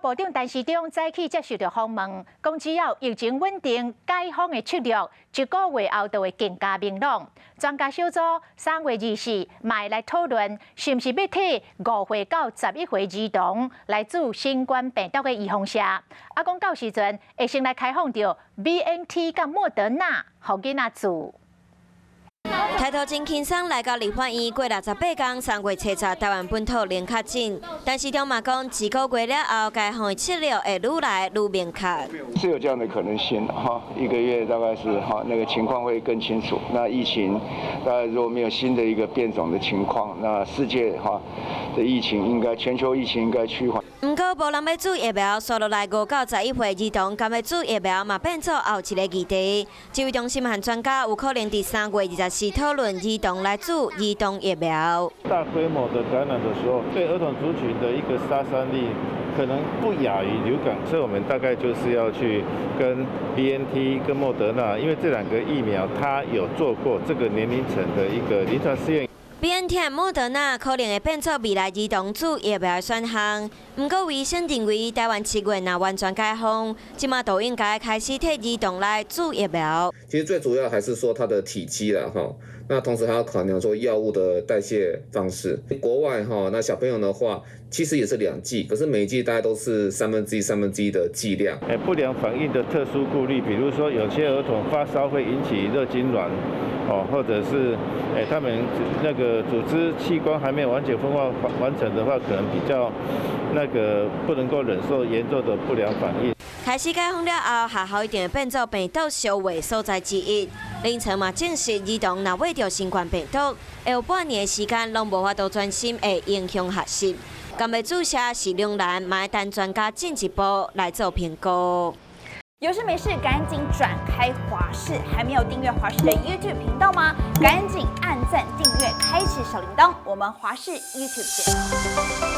部长陈时中早起接受到访问，讲只要疫情稳定，解封的策略1个月后就会更加明朗。专家小组3月24嘛来讨论，是不是要替5岁到11岁儿童来做新冠病毒的预防针？讲到时阵会先来开放到 BNT 甲莫德纳，互囡仔做。 抬头真轻松来到立法院，过68天，3月7日台湾本土零确诊。但是中嘛讲，1个月了后，解封的策略会愈来愈明确。是有这样的可能性的哈，1个月大概是哈那个情况会更清楚。那疫情大概如果没有新的一个变种的情况，那世界哈的疫情全球疫情应该趋缓。不过无人要注疫苗，所落来5到11岁儿童敢要注疫苗嘛变做后一个议题。这位中心和专家有可能伫3月24讨论儿童来注儿童疫苗。大规模的感染的时候，对儿童族群的一个杀伤力可能不亚于流感，所以我们大概就是要去跟 BNT 跟莫德纳，因为这2个疫苗它有做过这个年龄层的一个临床试验。 BNT 和莫德纳可能会变作未来儿童注疫苗的选项。不过，卫生认为台湾7月若完全解封，即马都应该开始替儿童来注疫苗。其实最主要还是说它的体积啦，哈。那同时还要考量说药物的代谢方式。国外哈，那小朋友的话，其实也是2剂，可是每一剂大概都是1/3的剂量。不良反应的特殊顾虑，比如说有些儿童发烧会引起热痉挛，或者是他们那个组织器官还没有完全分化完成的话，可能比较不能够忍受严重的不良反应。开始解封了后，学校一定会变作病毒烧坏所在之一。临床嘛证实，儿童若买着新冠病毒，会有半年的时间拢无法度专心，会影响学习。敢要注射是两难，嘛要等专家进一步来做评估。有事没事赶紧转开华视，还没有订阅华视的 YouTube 频道吗？赶紧按赞、订阅、开启小铃铛，我们华视 YouTube 见。